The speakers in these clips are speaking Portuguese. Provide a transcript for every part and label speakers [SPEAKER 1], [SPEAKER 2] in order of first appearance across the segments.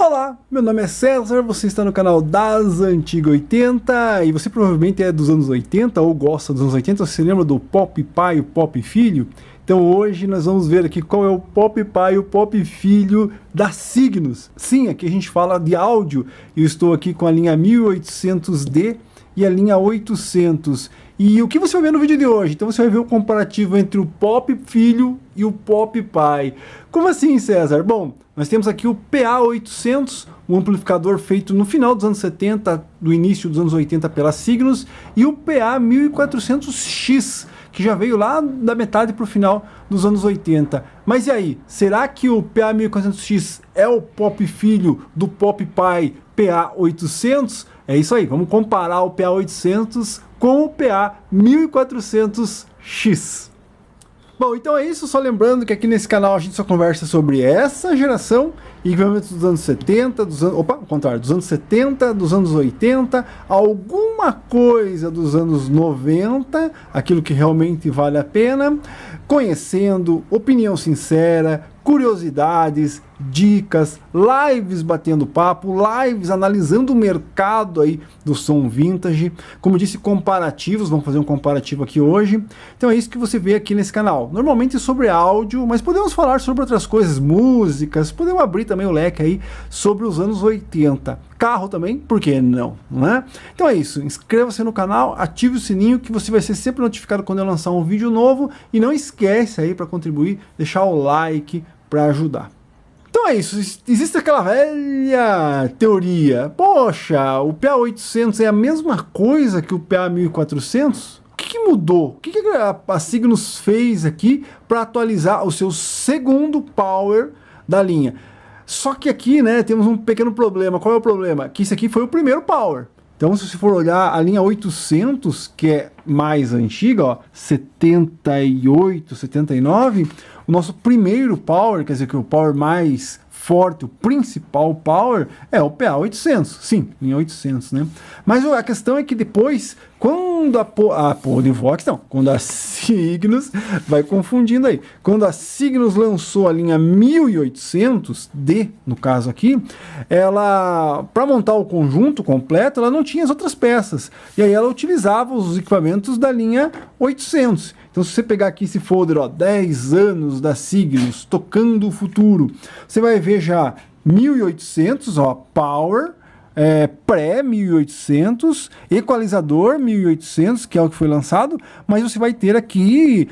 [SPEAKER 1] Olá, meu nome é César, você está no canal das Antigas 80 e você provavelmente é dos anos 80 ou gosta dos anos 80, você lembra do Pop Pai e o Pop Filho? Então hoje nós vamos ver aqui qual é o Pop Pai e o Pop Filho da Signos. Sim, aqui a gente fala de áudio, eu estou aqui com a linha 1800D e a linha 800. E o que você vai ver no vídeo de hoje? Então você vai ver o comparativo entre o Pop Filho e o Pop Pai. Como assim, César? Bom, nós temos aqui o PA800, um amplificador feito no final dos anos 70, do início dos anos 80 pela Signos, e o PA1400X, que já veio lá da metade para o final dos anos 80. Mas e aí, será que o PA1400X é o Pop Filho do Pop Pai PA800? É isso aí, vamos comparar o PA800 com o PA1400X. Bom, então é isso, só lembrando que aqui nesse canal a gente só conversa sobre essa geração, equipamentos dos anos 70, dos anos 70, dos anos 80, alguma coisa dos anos 90, aquilo que realmente vale a pena, conhecendo, opinião sincera, curiosidades, dicas, lives batendo papo, lives analisando o mercado aí do som vintage, como disse, comparativos, vamos fazer um comparativo aqui hoje. Então é isso que você vê aqui nesse canal, normalmente sobre áudio, mas podemos falar sobre outras coisas, músicas, podemos abrir também o leque aí sobre os anos 80, carro também, por que não, né? Então é isso, inscreva-se no canal, ative o sininho que você vai ser sempre notificado quando eu lançar um vídeo novo e não esquece aí para contribuir, deixar o like para ajudar. Então é isso, existe aquela velha teoria, poxa, o PA800 é a mesma coisa que o PA1400? O que mudou? O que a Signos fez aqui para atualizar o seu segundo power da linha? Só que aqui, né, temos um pequeno problema. Qual é o problema? Que isso aqui foi o primeiro power. Então, se você for olhar a linha 800, que é mais antiga, ó, 78, 79, o nosso primeiro power, quer dizer que o power mais forte, o principal power, é o PA800. Sim, linha 800, né? Mas a questão é que depois, quando quando a Signos, vai confundindo aí, quando a Signos lançou a linha 1800D, no caso aqui, ela, para montar o conjunto completo, ela não tinha as outras peças, e aí ela utilizava os equipamentos da linha 800. Então, se você pegar aqui esse folder, ó, 10 anos da Signos, tocando o futuro, você vai ver já 1800, ó, Power, pré-1800, equalizador 1800, que é o que foi lançado, mas você vai ter aqui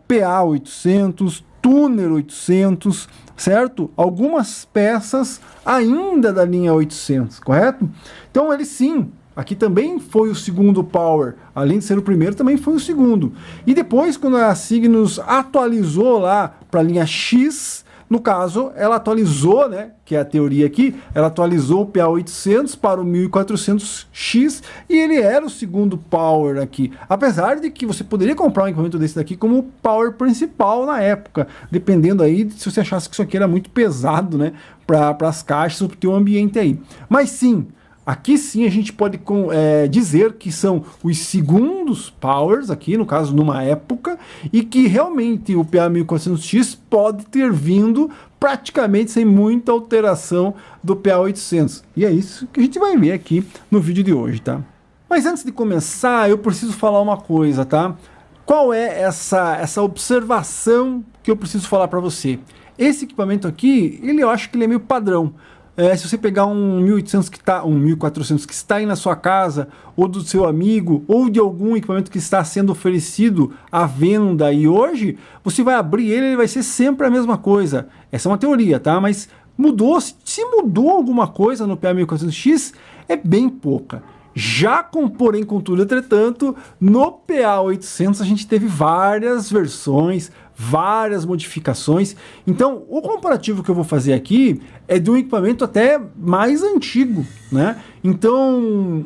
[SPEAKER 1] PA800, Tuner 800, certo? Algumas peças ainda da linha 800, correto? Então, ele sim, aqui também foi o segundo power, além de ser o primeiro, também foi o segundo. E depois, quando a Signos atualizou lá para a linha X, no caso, ela atualizou, né, que é a teoria aqui, ela atualizou o PA800 para o 1400X e ele era o segundo power aqui. Apesar de que você poderia comprar um equipamento desse daqui como power principal na época, dependendo aí se você achasse que isso aqui era muito pesado, né, para as caixas ou para o teu ambiente aí. Mas sim, aqui sim a gente pode dizer que são os segundos powers, aqui no caso numa época, e que realmente o PA1400X pode ter vindo praticamente sem muita alteração do PA800. E é isso que a gente vai ver aqui no vídeo de hoje, tá? Mas antes de começar, eu preciso falar uma coisa, tá? Qual é essa observação que eu preciso falar para você? Esse equipamento aqui, eu acho que ele é meio padrão. Se você pegar um 1800 um 1400 que está aí na sua casa, ou do seu amigo, ou de algum equipamento que está sendo oferecido à venda e hoje, você vai abrir ele vai ser sempre a mesma coisa. Essa é uma teoria, tá? Mas mudou, se mudou alguma coisa no PA1400X, é bem pouca. Porém, contudo, entretanto, no PA800 a gente teve várias versões, várias modificações. Então, o comparativo que eu vou fazer aqui é de um equipamento até mais antigo, né? Então,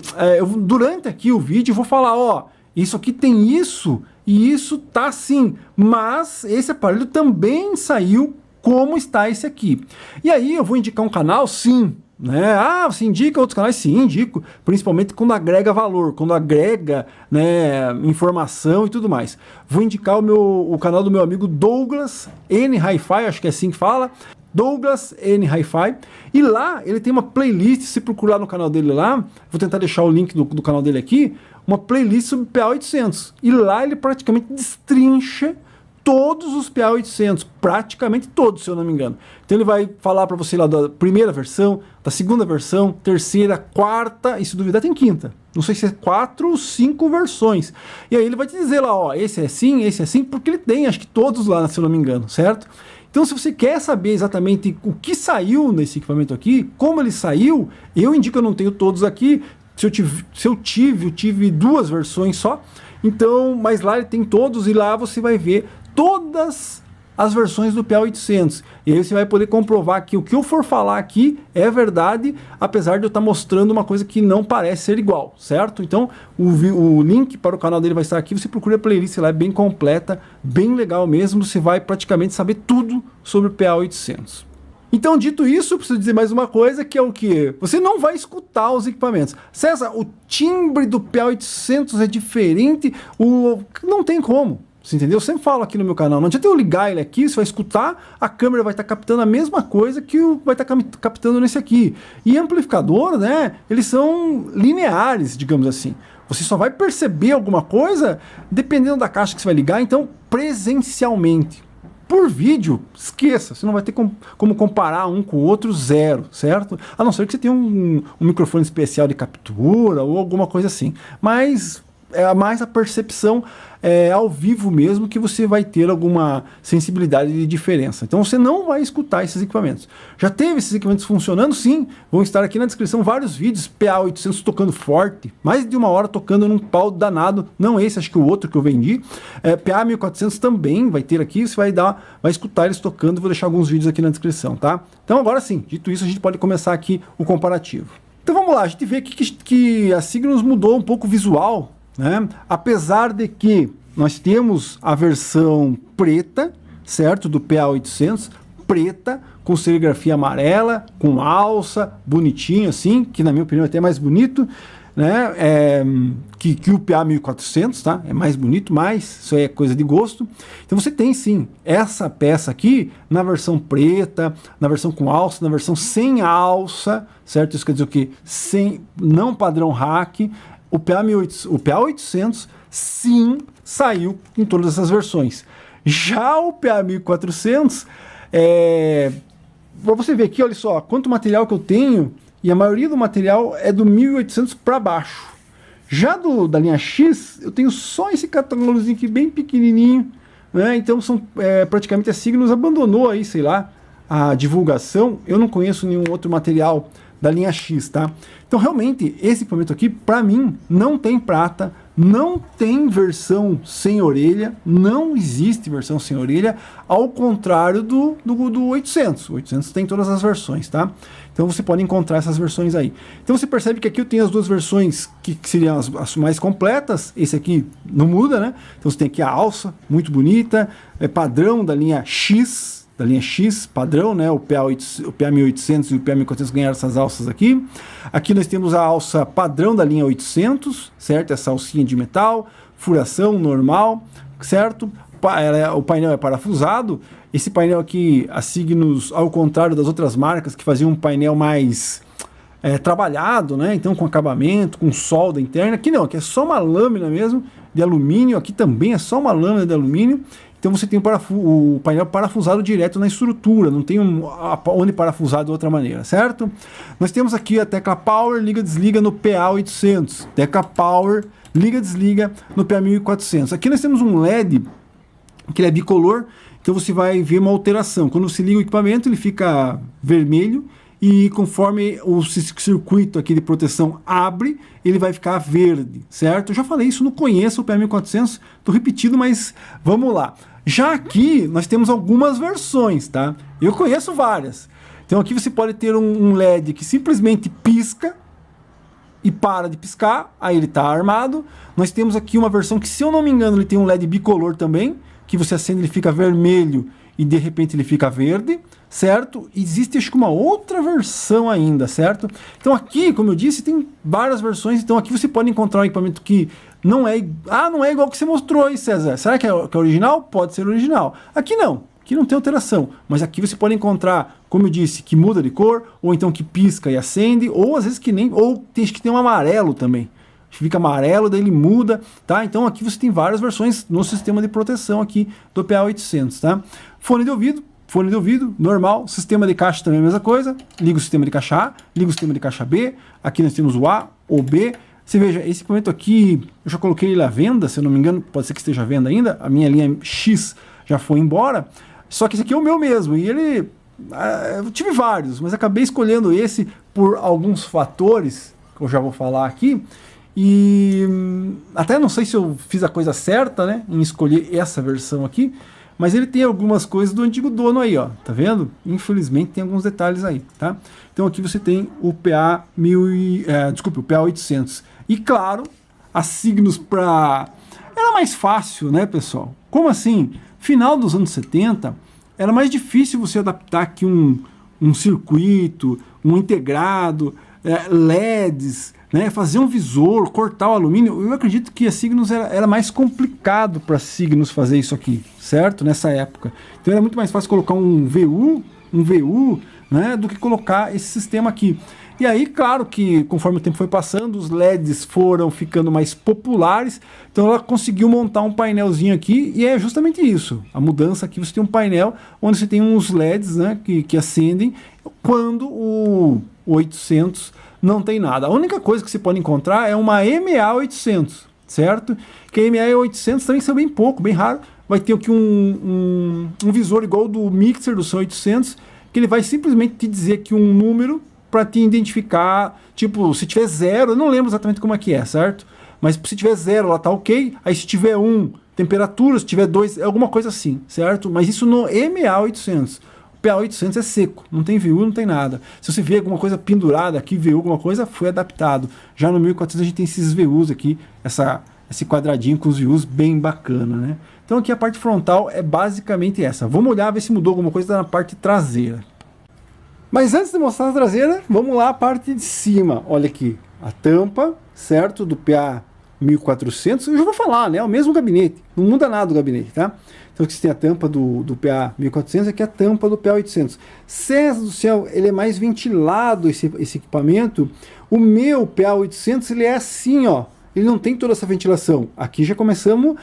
[SPEAKER 1] durante aqui o vídeo eu vou falar, ó, isso aqui tem isso e isso tá assim, mas esse aparelho também saiu como está esse aqui. E aí eu vou indicar um canal, sim, né? Ah, você indica outros canais? Sim, indico, principalmente quando agrega valor, quando agrega, né, informação e tudo mais. Vou indicar o canal do meu amigo Douglas N Hi-Fi, acho que é assim que fala. Douglas N Hi-Fi, e lá ele tem uma playlist, se procurar no canal dele lá, vou tentar deixar o link do canal dele aqui, uma playlist sobre PA800, e lá ele praticamente destrincha todos os PA800, praticamente todos, se eu não me engano. Então ele vai falar para você lá da primeira versão, da segunda versão, terceira, quarta, e se duvidar tem quinta. Não sei se é 4 ou 5 versões. E aí ele vai te dizer lá, ó, esse é assim, porque ele tem, acho que todos lá, se eu não me engano, certo? Então se você quer saber exatamente o que saiu nesse equipamento aqui, como ele saiu, eu indico, eu não tenho todos aqui, se eu tive 2 versões só, então, mas lá ele tem todos, e lá você vai ver todas as versões do PA800, e aí você vai poder comprovar que o que eu for falar aqui é verdade, apesar de eu estar mostrando uma coisa que não parece ser igual, certo? Então o link para o canal dele vai estar aqui, você procura a playlist lá, é bem completa, bem legal mesmo, você vai praticamente saber tudo sobre o PA800. Então, dito isso, eu preciso dizer mais uma coisa, que é o que? Você não vai escutar os equipamentos. César, o timbre do PA800 é diferente, não tem como. Você entendeu? Eu sempre falo aqui no meu canal, não adianta eu ligar ele aqui, você vai escutar, a câmera vai estar captando a mesma coisa que vai estar captando nesse aqui. E amplificador, né, eles são lineares, digamos assim. Você só vai perceber alguma coisa dependendo da caixa que você vai ligar, então presencialmente. Por vídeo, esqueça, você não vai ter como comparar um com o outro, zero, certo? A não ser que você tenha um microfone especial de captura ou alguma coisa assim. Mas é mais a percepção ao vivo mesmo que você vai ter alguma sensibilidade de diferença. Então você não vai escutar esses equipamentos. Já teve esses equipamentos funcionando? Sim. Vão estar aqui na descrição vários vídeos, PA800 tocando forte, mais de 1 hora tocando num pau danado, não esse, acho que o outro que eu vendi. PA1400 também vai ter aqui, você vai escutar eles tocando, vou deixar alguns vídeos aqui na descrição, tá? Então agora sim, dito isso, a gente pode começar aqui o comparativo. Então vamos lá, a gente vê aqui que a Cygnus mudou um pouco o visual, né? Apesar de que nós temos a versão preta, certo, do PA800, preta, com serigrafia amarela, com alça, bonitinho assim, que na minha opinião é até mais bonito, né, que o PA1400, tá? É mais bonito, mas isso aí é coisa de gosto. Então você tem sim essa peça aqui na versão preta, na versão com alça, na versão sem alça, certo? Isso quer dizer o quê? Não padrão rack. O PA800 sim saiu em todas essas versões. Já o PA1400, para você ver aqui, olha só, quanto material que eu tenho, e a maioria do material é do 1800 para baixo. Já da linha X, eu tenho só esse catálogozinho aqui bem pequenininho, né? Então praticamente a Cygnus abandonou aí, sei lá, a divulgação. Eu não conheço nenhum outro material da linha X, tá? Então realmente esse equipamento aqui, para mim, não tem prata, não tem versão sem orelha, não existe versão sem orelha, ao contrário do 800. O 800 tem todas as versões, tá? Então você pode encontrar essas versões aí. Então você percebe que aqui eu tenho as duas versões que seriam as mais completas. Esse aqui não muda, né? Então você tem aqui a alça, muito bonita, padrão da linha X, padrão, né? O PA1800 e o PA1400 ganharam essas alças aqui. Aqui nós temos a alça padrão da linha 800, certo? Essa alcinha de metal, furação normal, certo? O painel é parafusado. Esse painel aqui, a Cygnus, ao contrário das outras marcas que faziam um painel mais trabalhado, né? Então com acabamento, com solda interna. Aqui não, aqui é só uma lâmina mesmo de alumínio. Aqui também é só uma lâmina de alumínio. Então você tem o painel parafusado direto na estrutura, não tem onde parafusar de outra maneira, certo? Nós temos aqui a tecla Power, liga-desliga no PA800, tecla Power, liga-desliga no PA1400. Aqui nós temos um LED, que ele é bicolor, então você vai ver uma alteração. Quando você liga o equipamento, ele fica vermelho, e conforme o circuito aqui de proteção abre, ele vai ficar verde, certo? Eu já falei isso no Conheça o PA1400, estou repetindo, mas vamos lá. Já aqui nós temos algumas versões, tá? Eu conheço várias. Então aqui você pode ter um LED que simplesmente pisca e para de piscar, aí ele está armado. Nós temos aqui uma versão que, se eu não me engano, ele tem um LED bicolor também, que você acende, ele fica vermelho e de repente ele fica verde, certo? Existe acho que uma outra versão ainda, certo? Então aqui, como eu disse, tem várias versões. Então aqui você pode encontrar um equipamento que não é igual que você mostrou aí, César. Será que é original? Pode ser original. Aqui não. que não tem alteração, mas aqui você pode encontrar, como eu disse, que muda de cor, ou então que pisca e acende, ou às vezes que nem, ou tem que ter um amarelo também. Fica amarelo, daí ele muda, tá? Então aqui você tem várias versões no sistema de proteção aqui do PA800, tá? Fone de ouvido, normal. Sistema de caixa também é a mesma coisa. Liga o sistema de caixa A, liga o sistema de caixa B. Aqui nós temos o A ou B. Você veja, esse equipamento aqui, eu já coloquei ele à venda, se eu não me engano, pode ser que esteja à venda ainda. A minha linha X já foi embora. Só que esse aqui é o meu mesmo. E ele... eu tive vários, mas acabei escolhendo esse por alguns fatores, que eu já vou falar aqui. E até não sei se eu fiz a coisa certa, né, em escolher essa versão aqui, mas ele tem algumas coisas do antigo dono aí, ó, tá vendo? Infelizmente tem alguns detalhes aí, tá? Então aqui você tem o o PA800. E claro, a Cygnus era mais fácil, né, pessoal? Como assim? Final dos anos 70, era mais difícil você adaptar aqui um circuito, um integrado, LEDs, né, fazer um visor, cortar o alumínio. Eu acredito que a Cygnus era mais complicado para a Cygnus fazer isso aqui, certo? Nessa época. Então era muito mais fácil colocar um VU, né, do que colocar esse sistema aqui. E aí, claro que conforme o tempo foi passando, os LEDs foram ficando mais populares, então ela conseguiu montar um painelzinho aqui, e é justamente isso. A mudança aqui, você tem um painel onde você tem uns LEDs, né, que acendem, quando o 800 não tem nada. A única coisa que você pode encontrar é uma MA800, certo? Que a MA800 também são bem pouco, bem raro. Vai ter aqui um visor igual do Mixer do C800, que ele vai simplesmente te dizer aqui um número para te identificar, tipo, se tiver 0, eu não lembro exatamente como é que é, certo? Mas se tiver 0, ela tá ok. Aí se tiver 1, temperatura, se tiver 2, é alguma coisa assim, certo? Mas isso no MA800. PA800 é seco, não tem VU, não tem nada. Se você vê alguma coisa pendurada aqui, VU, alguma coisa, foi adaptado. Já no 1400 a gente tem esses VUs aqui, esse quadradinho com os VUs bem bacana, né? Então aqui a parte frontal é basicamente essa. Vamos olhar, ver se mudou alguma coisa na parte traseira. Mas antes de mostrar a traseira, vamos lá a parte de cima. Olha aqui, a tampa, certo, do PA1400. Eu já vou falar, né? É o mesmo gabinete, não muda nada do gabinete, tá? Então aqui você tem a tampa do PA1400, aqui a tampa do PA800. César do céu, ele é mais ventilado esse equipamento. O meu PA800, ele é assim, ó. Ele não tem toda essa ventilação. Aqui já começamos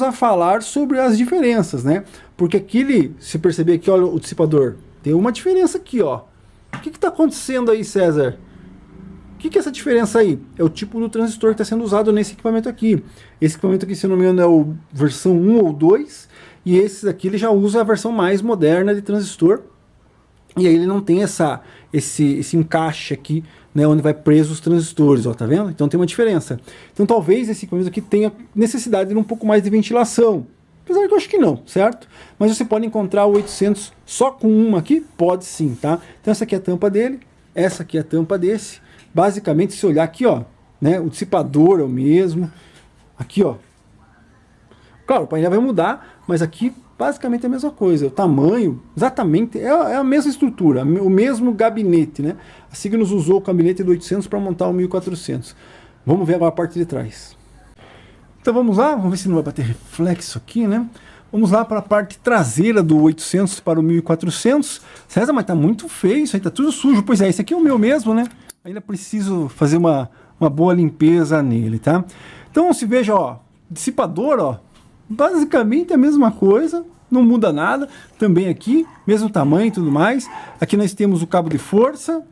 [SPEAKER 1] a falar sobre as diferenças, né? Porque aqui, se perceber aqui, olha o dissipador, tem uma diferença aqui, ó. O que está acontecendo aí, César? O que é essa diferença aí? É o tipo do transistor que está sendo usado nesse equipamento aqui. Esse equipamento aqui, se não me engano, é o versão 1 ou 2. E esse daqui ele já usa a versão mais moderna de transistor. E aí ele não tem esse encaixe aqui, né, onde vai preso os transistores, ó, tá vendo? Então tem uma diferença. Então talvez esse equipamento aqui tenha necessidade de um pouco mais de ventilação. Apesar que eu acho que não, certo? Mas você pode encontrar o 800 só com uma aqui? Pode sim, tá? Então essa aqui é a tampa dele, essa aqui é a tampa desse. Basicamente, se olhar aqui, ó, né, o dissipador é o mesmo. Aqui, ó. Claro, o painel vai mudar, mas aqui basicamente é a mesma coisa. O tamanho, exatamente, é a mesma estrutura, o mesmo gabinete, né? A Cygnus usou o gabinete do 800 para montar o 1400. Vamos ver agora a parte de trás. Então vamos lá, vamos ver se não vai bater reflexo aqui, né? Vamos lá para a parte traseira do 800 para o 1400. César, mas tá muito feio, isso aí tá tudo sujo. Pois é, esse aqui é o meu mesmo, né? Ainda preciso fazer uma boa limpeza nele, tá? Então se veja, ó, dissipador, ó, basicamente a mesma coisa, não muda nada. Também aqui, mesmo tamanho e tudo mais. Aqui nós temos o cabo de força,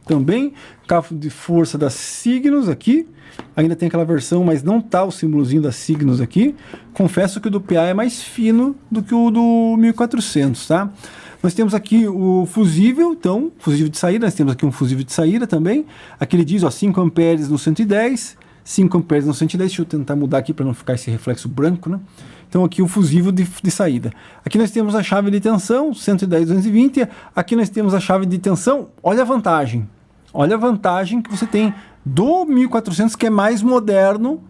[SPEAKER 1] também, cabo de força da Cygnus aqui. Ainda tem aquela versão, mas não tá o símbolozinho da Cygnus aqui. Confesso que o do PA é mais fino do que o do 1400, tá? Nós temos aqui o fusível, então, fusível de saída, nós temos aqui um fusível de saída também. Aqui ele diz, ó, 5 amperes no 110, 5 amperes no 110, deixa eu tentar mudar aqui para não ficar esse reflexo branco, né? Então aqui o fusível de saída. Aqui nós temos a chave de tensão, 110, 220. Aqui nós temos a chave de tensão, olha a vantagem que você tem do 1400, que é mais moderno,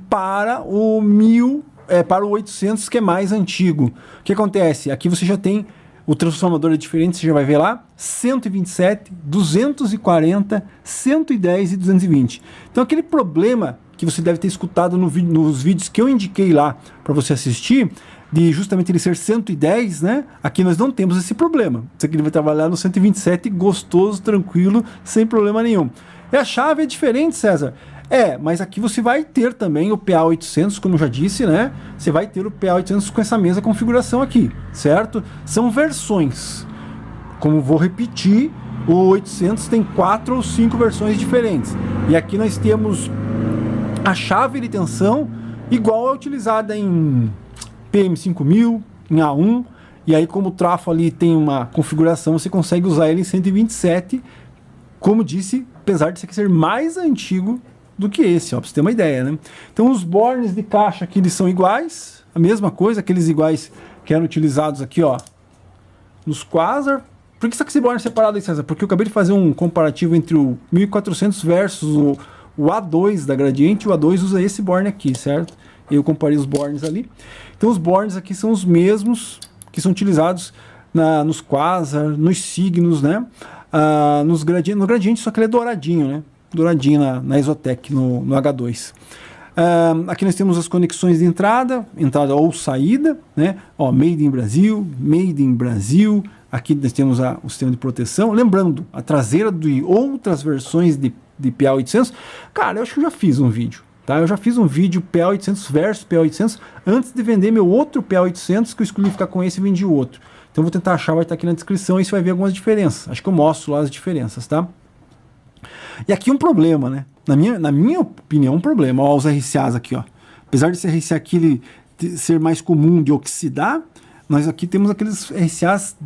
[SPEAKER 1] para o 800, que é mais antigo. O que acontece? Aqui você já tem o transformador é diferente, você já vai ver lá, 127, 240, 110 e 220. Então aquele problema que você deve ter escutado nos vídeos que eu indiquei lá para você assistir, de justamente ele ser 110, né? Aqui nós não temos esse problema. Isso aqui ele vai trabalhar no 127, gostoso, tranquilo, sem problema nenhum. E a chave é diferente, César. Mas aqui você vai ter também o PA800, como eu já disse, né? Você vai ter o PA800 com essa mesma configuração aqui, certo? São versões. Como vou repetir, o 800 tem 4 ou 5 versões diferentes. E aqui nós temos a chave de tensão igual a utilizada em PM5000, em A1. E aí, como o trafo ali tem uma configuração, você consegue usar ele em 127. Como disse, apesar de esse aqui ser mais antigo do que esse, ó, pra você ter uma ideia, né? Então os bornes de caixa aqui eles são iguais, a mesma coisa, aqueles iguais que eram utilizados aqui, ó, nos Quasar. Por que está com esse borne separado aí, César? Porque eu acabei de fazer um comparativo entre o 1400 versus o A2 da Gradiente, e o A2 usa esse borne aqui, certo? Eu comparei os bornes ali. Então os bornes aqui são os mesmos que são utilizados nos Quasar, nos Signos, né? No Gradiente, só que ele é douradinho, né? Douradinho na Exotec, no H2. Aqui nós temos as conexões de entrada ou saída, né? Ó, Made in Brasil. Aqui nós temos o sistema de proteção. Lembrando, a traseira de outras versões de PA800, cara, eu acho que eu já fiz um vídeo, tá? Eu já fiz um vídeo PA800 versus PA800 antes de vender meu outro PA800, que eu escolhi ficar com esse e vendi o outro. Então eu vou tentar achar, vai estar aqui na descrição e você vai ver algumas diferenças. Acho que eu mostro lá as diferenças, tá? E aqui um problema, né? Na minha opinião, um problema. Ó, os RCAs aqui, ó. Apesar de esse RCA aqui ele ser mais comum de oxidar, nós aqui temos aqueles RCAs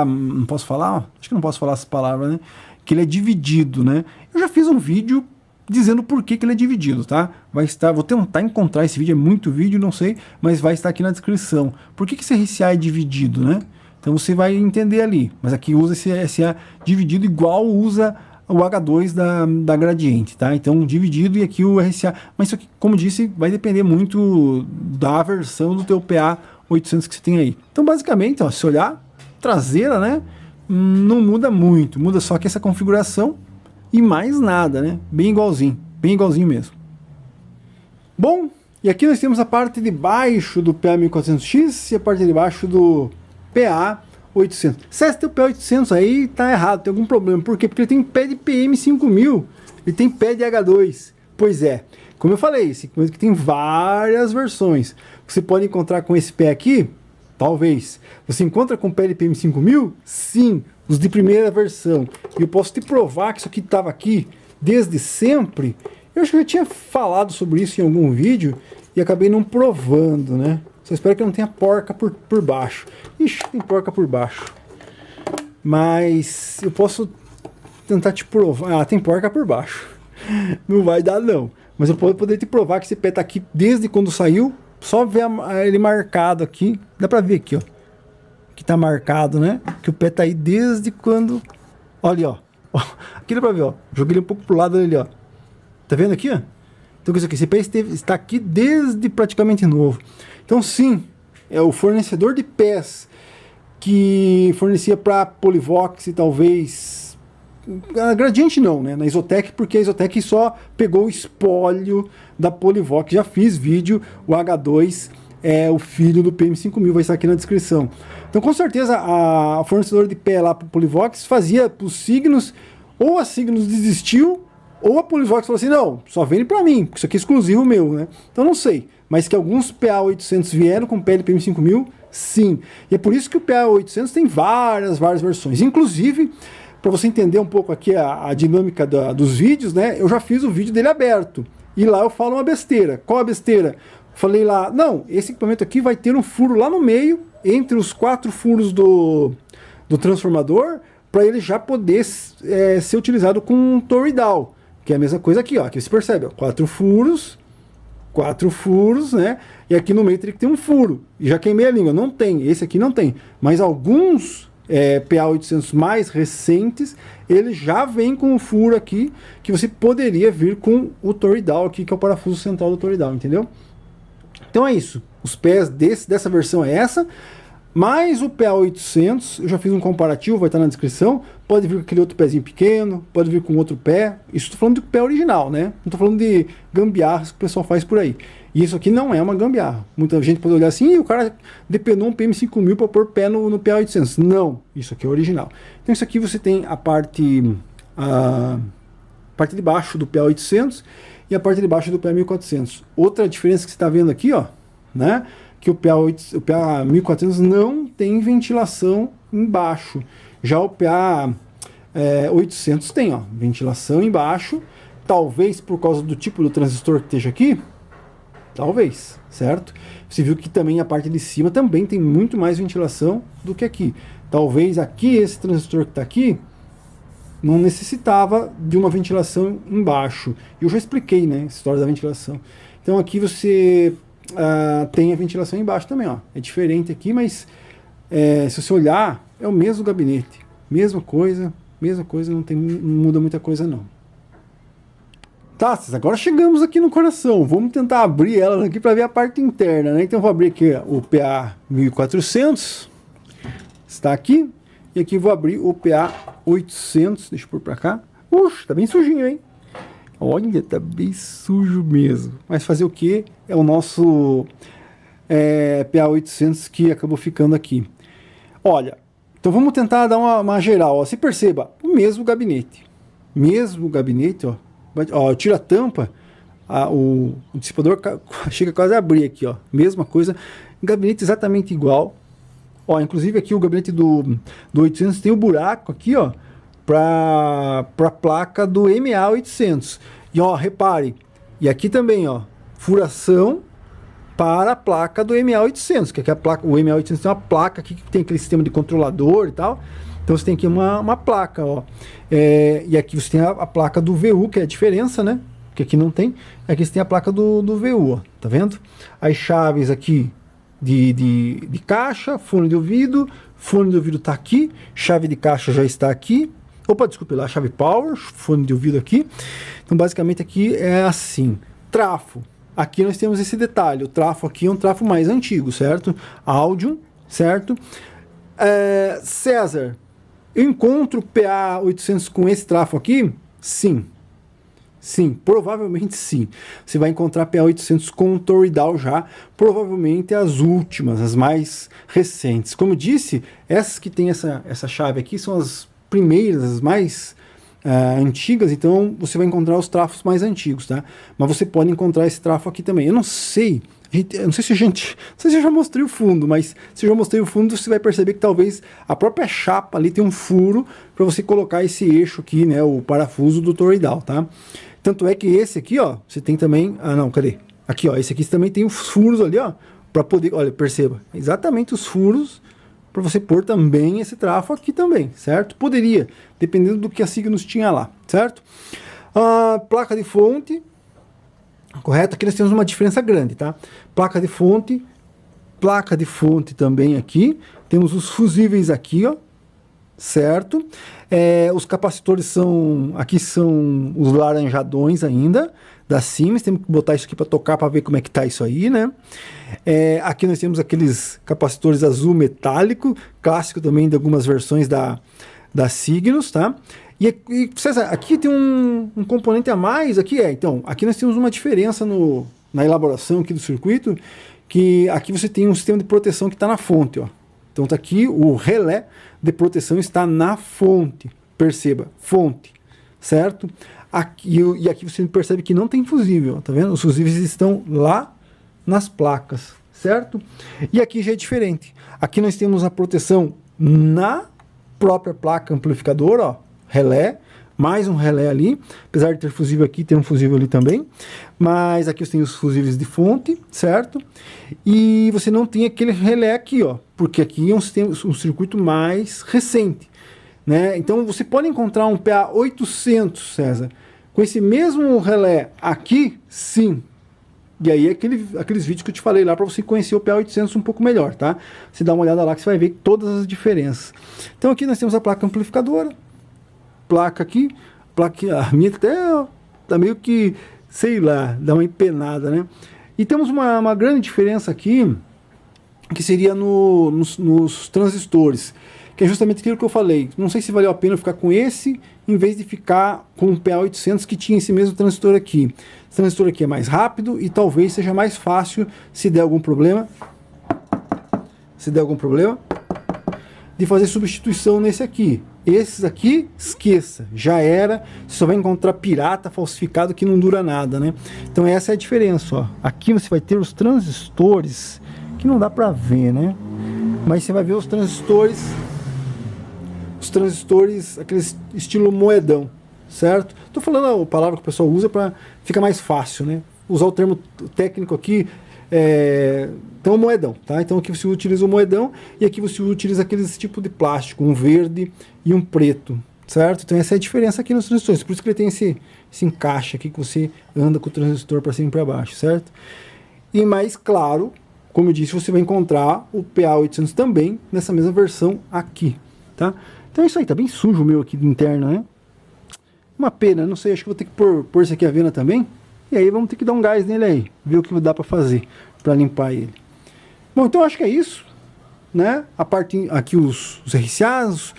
[SPEAKER 1] não posso falar? Acho que não posso falar essa palavra, né? Que ele é dividido, né? Eu já fiz um vídeo dizendo por que ele é dividido, tá? Vou tentar encontrar esse vídeo, é muito vídeo, não sei, mas vai estar aqui na descrição. Por que esse RCA é dividido, né? Então você vai entender ali. Mas aqui usa esse RCA dividido igual usa o H2 da Gradiente, tá? Então dividido e aqui o RCA. Mas isso aqui, como disse, vai depender muito da versão do teu PA800 que você tem aí. Então basicamente, ó, se olhar, traseira, né? Não muda muito, muda só que essa configuração e mais nada, né? Bem igualzinho mesmo. Bom, e aqui nós temos a parte de baixo do PA1400X e a parte de baixo do PA800. Se esse teu PA800 aí tá errado, tem algum problema. Por quê? Porque ele tem pé de PM5000, ele tem pé de H2. Pois é, como eu falei, esse equipamento aqui tem várias versões. Você pode encontrar com esse pé aqui, talvez. Você encontra com pé de PM5000? Sim, os de primeira versão. E eu posso te provar que isso aqui estava aqui desde sempre. Eu acho que eu já tinha falado sobre isso em algum vídeo e acabei não provando, né? Só espero que não tenha porca por baixo. Ixi, tem porca por baixo. Mas eu posso tentar te provar. Ah, tem porca por baixo. Não vai dar não. Mas eu poder te provar que esse pé tá aqui desde quando saiu. Só ver ele marcado aqui. Dá pra ver aqui, ó. Que tá marcado, né? Que o pé tá aí desde quando... Olha, ó. Aqui dá pra ver, ó. Joguei ele um pouco pro lado ali, ó. Tá vendo aqui, ó? Então isso aqui, esse pé está aqui desde praticamente novo. Então sim, é o fornecedor de pés que fornecia para Polivox e talvez... A Gradiente não, né? Na Exotec, porque a Exotec só pegou o espólio da Polivox. Já fiz vídeo, o H2 é o filho do PM5000, vai estar aqui na descrição. Então com certeza a fornecedora de pé lá para Polivox fazia para os Signos, ou a Signos desistiu, ou a Polivox falou assim, não, só vende para mim, porque isso aqui é exclusivo meu, né? Então não sei, mas que alguns PA800 vieram com pé de PM5000, sim. E é por isso que o PA800 tem várias versões. Inclusive, para você entender um pouco aqui a dinâmica dos vídeos, né? Eu já fiz o vídeo dele aberto. E lá eu falo uma besteira. Qual a besteira? Falei lá, não, esse equipamento aqui vai ter um furo lá no meio, entre os 4 furos do transformador, para ele já poder ser utilizado com um Toridal. Que é a mesma coisa aqui, ó. Aqui você percebe, ó, 4 furos, né? E aqui no meio teria que ter um furo. E já queimei a língua, não tem, esse aqui não tem. Mas alguns PA800 mais recentes, ele já vem com um furo aqui, que você poderia vir com o Toridal aqui, que é o parafuso central do Toridal, entendeu? Então é isso. Os pés dessa versão é essa. mais o PA800, eu já fiz um comparativo, vai estar na descrição, pode vir com aquele outro pezinho pequeno, pode vir com outro pé, isso estou falando do pé original, né? Não estou falando de gambiarras que o pessoal faz por aí. E isso aqui não é uma gambiarra. Muita gente pode olhar assim, e o cara depenou um PM5000 para pôr pé no PA800. Não, isso aqui é original. Então isso aqui você tem a parte de baixo do PA800 e a parte de baixo do PA1400. Outra diferença que você está vendo aqui, ó, né? Que o PA1400 não tem ventilação embaixo. Já o PA800 tem, ó, ventilação embaixo. Talvez por causa do tipo do transistor que esteja aqui. Talvez, certo? Você viu que também a parte de cima também tem muito mais ventilação do que aqui. Talvez aqui, esse transistor que está aqui, não necessitava de uma ventilação embaixo. Eu já expliquei, né, a história da ventilação. Então aqui você tem a ventilação embaixo também, ó. É diferente aqui, mas se você olhar, é o mesmo gabinete. Mesma coisa, não muda muita coisa não. Tá, agora chegamos aqui no coração. Vamos tentar abrir ela aqui para ver a parte interna, né? Então eu vou abrir aqui o PA1400. Está aqui. E aqui vou abrir o PA800. Deixa eu pôr para cá. Puxa, tá bem sujinho, hein? Olha, tá bem sujo mesmo. Mas fazer o que? É o nosso PA800 que acabou ficando aqui. Olha, então vamos tentar dar uma geral. Ó. Você perceba, o mesmo gabinete. Mesmo gabinete, ó. Ó, tira a tampa, o dissipador chega quase a abrir aqui, ó. Mesma coisa, gabinete exatamente igual. Ó, inclusive aqui o gabinete do 800 tem o buraco aqui, ó, para a placa do MA800. E ó, repare, e aqui também, ó, furação para a placa do MA800, que aqui a placa, o MA800 tem uma placa aqui que tem aquele sistema de controlador e tal. Então você tem aqui uma placa, ó. E aqui você tem a placa do VU, que é a diferença, né? Que aqui não tem. Aqui você tem a placa do VU, ó. Tá vendo? As chaves aqui de caixa, fone de ouvido tá aqui, chave de caixa já está aqui. Opa, desculpe lá, chave power, fone de ouvido aqui. Então basicamente aqui é assim. Trafo. Aqui nós temos esse detalhe. O trafo aqui é um trafo mais antigo, certo? Áudio, certo? César, eu encontro o PA800 com esse trafo aqui? Sim. Sim, provavelmente sim. Você vai encontrar PA800 com o Toridal já, provavelmente as últimas, as mais recentes. Como eu disse, essas que tem essa chave aqui são as primeiras, as mais antigas, então você vai encontrar os trafos mais antigos, tá? Mas você pode encontrar esse trafo aqui também. Eu não sei se eu já mostrei o fundo, mas se eu já mostrei o fundo, você vai perceber que talvez a própria chapa ali tem um furo para você colocar esse eixo aqui, né, o parafuso do Toridal, tá? Tanto é que esse aqui, ó, você tem também, cadê? Aqui, ó, esse aqui também tem os furos ali, ó, para poder, olha, perceba, exatamente os furos para você pôr também esse trafo aqui também, certo? Poderia, dependendo do que a Cygnus tinha lá, certo? Placa de fonte, correto? Aqui nós temos uma diferença grande, tá? Placa de fonte também aqui. Temos os fusíveis aqui, ó, certo? Os capacitores aqui são os laranjadões ainda, da Siemens. Temos que botar isso aqui para tocar para ver como é que tá isso aí, né? Aqui nós temos aqueles capacitores azul metálico, clássico também de algumas versões da Cygnus, tá? E César, aqui tem um componente a mais, então, aqui nós temos uma diferença na elaboração aqui do circuito, que aqui você tem um sistema de proteção que está na fonte, ó. Então tá aqui, o relé de proteção está na fonte, perceba, fonte, certo? E aqui você percebe que não tem fusível, tá vendo? Os fusíveis estão lá nas placas, certo? E aqui já é diferente, aqui nós temos a proteção na própria placa amplificadora, ó, relé, mais um relé ali, apesar de ter fusível aqui, tem um fusível ali também, mas aqui você tem os fusíveis de fonte, certo? E você não tem aquele relé aqui, ó, porque aqui é um circuito mais recente, né? Então você pode encontrar um PA800, César, com esse mesmo relé aqui, sim. E aí aqueles vídeos que eu te falei lá para você conhecer o PA800 um pouco melhor, tá? Você dá uma olhada lá que você vai ver todas as diferenças. Então aqui nós temos a placa amplificadora, placa aqui, a minha até tá meio que, sei lá, dá uma empenada, né? E temos uma grande diferença aqui que seria nos transistores, que é justamente aquilo que eu falei. Não sei se valeu a pena ficar com esse, em vez de ficar com o PA800 que tinha esse mesmo transistor aqui. Esse transistor aqui é mais rápido e talvez seja mais fácil, se der algum problema, de fazer substituição nesse aqui. Esses aqui, esqueça, já era. Você só vai encontrar pirata, falsificado, que não dura nada, né? Então essa é a diferença, ó. Aqui você vai ter os transistores, que não dá pra ver, né? Mas você vai ver os transistores, aquele estilo moedão, certo? Tô falando a palavra que o pessoal usa para ficar mais fácil, né? Usar o termo técnico aqui, então moedão, tá? Então aqui você utiliza o moedão e aqui você utiliza aqueles tipo de plástico, um verde e um preto, certo? Então essa é a diferença aqui nos transistores, por isso que ele tem esse encaixe aqui que você anda com o transistor para cima e para baixo, certo? E mais claro, como eu disse, você vai encontrar o PA800 também nessa mesma versão aqui, tá? Então é isso aí, tá bem sujo o meu aqui de interno, né? Uma pena, não sei, acho que vou ter que pôr esse aqui à venda também. E aí vamos ter que dar um gás nele aí, ver o que dá para fazer para limpar ele. Bom, então acho que é isso, né? A parte aqui os RCAs,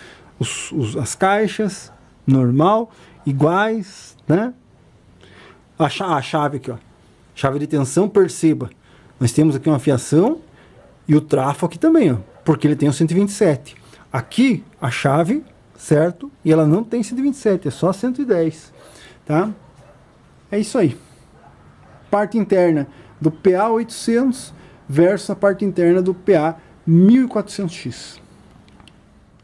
[SPEAKER 1] as caixas, normal, iguais, né? A chave aqui, ó, chave de tensão, perceba, nós temos aqui uma fiação e o trafo aqui também, ó, porque ele tem o 127. Aqui a chave, certo? E ela não tem 127, é só 110, tá? É isso aí. Parte interna do PA800 versus a parte interna do PA1400X.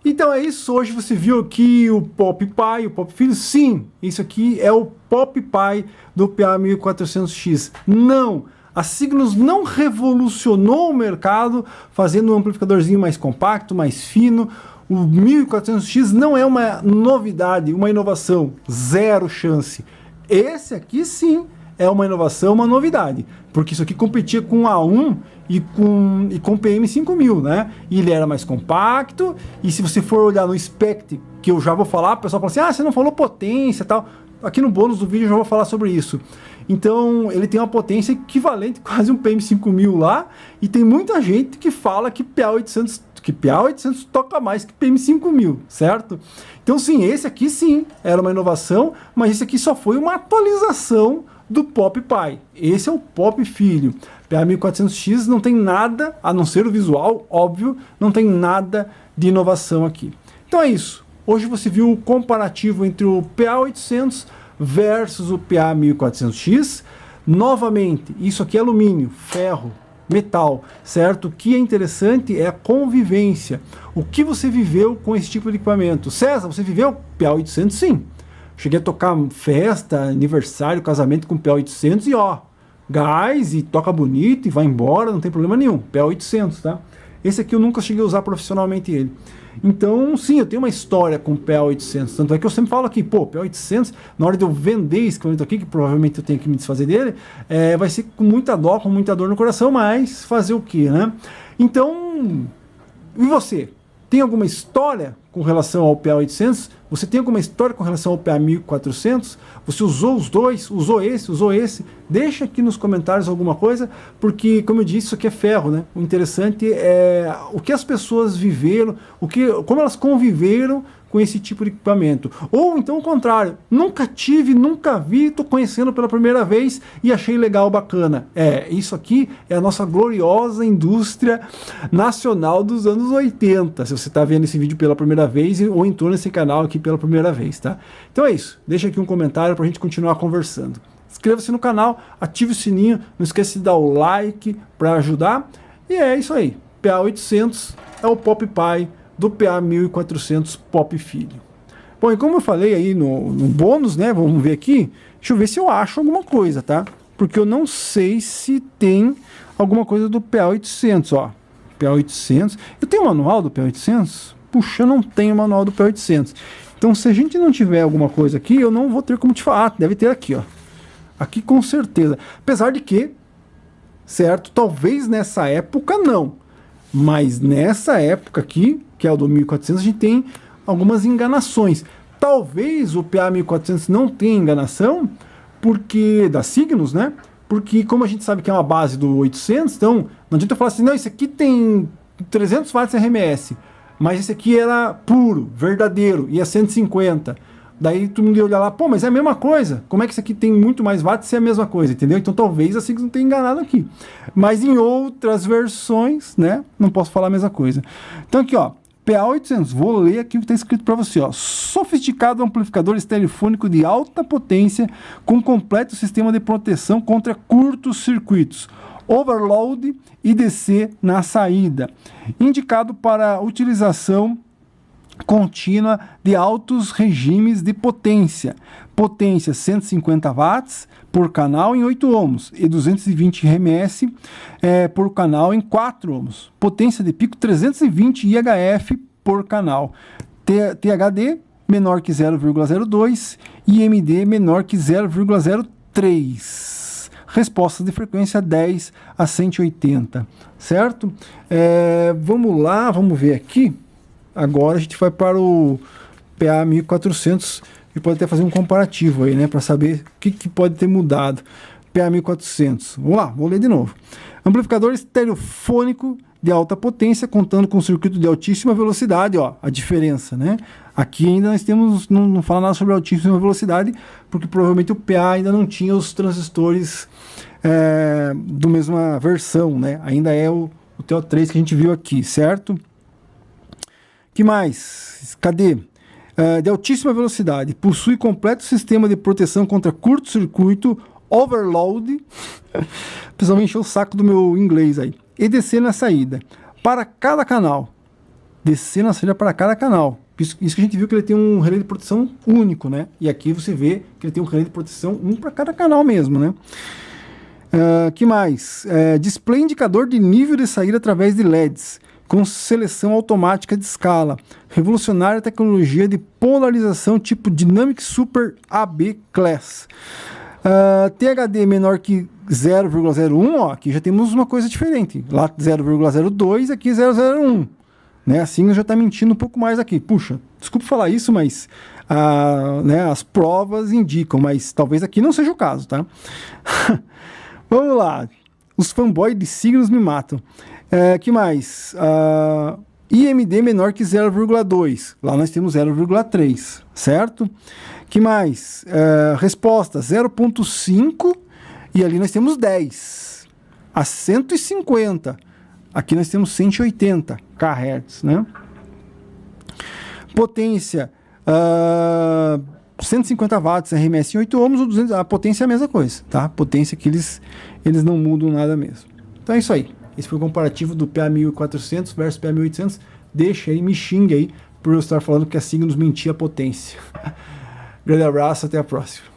[SPEAKER 1] Então é isso, hoje você viu aqui o Pop Pi, o Pop Filho. Sim, isso aqui é o Pop Pi do PA1400X. Não, a Cygnus não revolucionou o mercado fazendo um amplificadorzinho mais compacto, mais fino. O 1400X não é uma novidade, uma inovação, zero chance. Esse aqui sim é uma inovação, uma novidade, porque isso aqui competia com o A1 e com o PM5000, né? E ele era mais compacto, e se você for olhar no spec, que eu já vou falar, o pessoal fala assim, ah, você não falou potência e tal. Aqui no bônus do vídeo eu já vou falar sobre isso. Então, ele tem uma potência equivalente quase um PM5000 lá, e tem muita gente que fala que PA800 toca mais que PM5000, certo? Então sim, esse aqui sim era uma inovação, mas esse aqui só foi uma atualização do Pop Pi. Esse é o Pop Filho. PA1400X não tem nada, a não ser o visual, óbvio, não tem nada de inovação aqui. Então é isso. Hoje você viu o comparativo entre o PA800 versus o PA1400X. Novamente, isso aqui é alumínio, ferro, metal, certo? O que é interessante é a convivência. O que você viveu com esse tipo de equipamento? César, você viveu PA800? Sim. Cheguei a tocar festa, aniversário, casamento com PA800 e ó, gás e toca bonito e vai embora, não tem problema nenhum. PA800, tá? Esse aqui eu nunca cheguei a usar profissionalmente ele. Então, sim, eu tenho uma história com o PA800, tanto é que eu sempre falo aqui, pô, PA800, na hora de eu vender esse equipamento aqui, que provavelmente eu tenho que me desfazer dele, vai ser com muita dó, com muita dor no coração, mas fazer o quê, né? Então, e você? Tem alguma história com relação ao PA800? Você tem alguma história com relação ao PA1400? Você usou os dois? Usou esse? Deixa aqui nos comentários alguma coisa, porque, como eu disse, isso aqui é ferro, né? O interessante é o que as pessoas viveram, como elas conviveram com esse tipo de equipamento. Ou então o contrário, nunca tive, nunca vi, estou conhecendo pela primeira vez e achei legal, bacana. Isso aqui é a nossa gloriosa indústria nacional dos anos 80, se você está vendo esse vídeo pela primeira vez ou entrou nesse canal aqui pela primeira vez, tá? Então é isso, deixa aqui um comentário para a gente continuar conversando. Inscreva-se no canal, ative o sininho, não esqueça de dar o like para ajudar. E é isso aí, PA800 é o Pop Pi do PA1400 Pop Filho. Bom, e como eu falei aí no bônus, né, vamos ver aqui, deixa eu ver se eu acho alguma coisa, tá? Porque eu não sei se tem alguma coisa do PA800, ó. PA800, eu tenho o manual do PA800? Puxa, eu não tenho o manual do PA800. Então, se a gente não tiver alguma coisa aqui, eu não vou ter como te falar. Deve ter aqui, ó. Aqui com certeza. Apesar de que, certo, talvez nessa época não. Mas nessa época aqui, que é o do 1400, a gente tem algumas enganações. Talvez o PA1400 não tenha enganação, porque da Cygnus, né? porque como a gente sabe que é uma base do 800, então não adianta eu falar assim, não, isso aqui tem 300 watts RMS, mas esse aqui era puro, verdadeiro, e é 150. Daí todo mundo ia olhar lá, pô, mas é a mesma coisa. Como é que isso aqui tem muito mais watts se é a mesma coisa, entendeu? Então talvez a Sigs não tenha enganado aqui. Mas em outras versões, né, não posso falar a mesma coisa. Então aqui, ó, PA800, vou ler aqui o que está escrito para você, ó. Sofisticado amplificador estereofônico de alta potência com completo sistema de proteção contra curtos circuitos, overload e DC na saída. Indicado para utilização contínua de altos regimes de potência. Potência 150 watts por canal em 8 ohms e 220 RMS por canal em 4 ohms. Potência de pico 320 IHF por canal. THD menor que 0,02 e IMD menor que 0,03. Resposta de frequência 10 a 180, certo? Vamos lá, vamos ver aqui. Agora a gente vai para o PA 1400 e pode até fazer um comparativo aí, né, para saber o que pode ter mudado. PA 1400. Vamos lá, vou ler de novo. Amplificador estereofônico de alta potência, contando com circuito de altíssima velocidade, ó, a diferença, né? Aqui ainda nós temos, não fala nada sobre altíssima velocidade, porque provavelmente o PA ainda não tinha os transistores do mesma versão, né? Ainda é o TO3 que a gente viu aqui, certo? Que mais? Cadê? De altíssima velocidade. Possui completo sistema de proteção contra curto-circuito, overload. O pessoal me encheu o saco do meu inglês aí. E DC na saída. Para cada canal. DC na saída para cada canal. Isso que a gente viu que ele tem um relé de proteção único, né? E aqui você vê que ele tem um relé de proteção um para cada canal mesmo, né? Que mais? Display indicador de nível de saída através de LEDs. Com seleção automática de escala, revolucionária tecnologia de polarização tipo Dynamic Super AB Class, THD menor que 0,01, ó, aqui já temos uma coisa diferente, lá 0,02, aqui 0,01, né? Assim já está mentindo um pouco mais aqui. Puxa, desculpa falar isso, mas né, as provas indicam, mas talvez aqui não seja o caso, tá? Vamos lá, os fanboys de signos me matam. Que mais? IMD menor que 0,2. Lá nós temos 0,3, certo? Que mais? Resposta 0,5 e ali nós temos 10. A 150. Aqui nós temos 180 kHz, né? Potência 150 watts, RMS em 8 ohms, ou 200, a potência é a mesma coisa, tá? Potência que eles não mudam nada mesmo. Então é isso aí. Esse foi o comparativo do PA 1400 versus PA 1800. Deixa aí, me xingue aí por eu estar falando que a Signus mentia a potência. Grande abraço, até a próxima.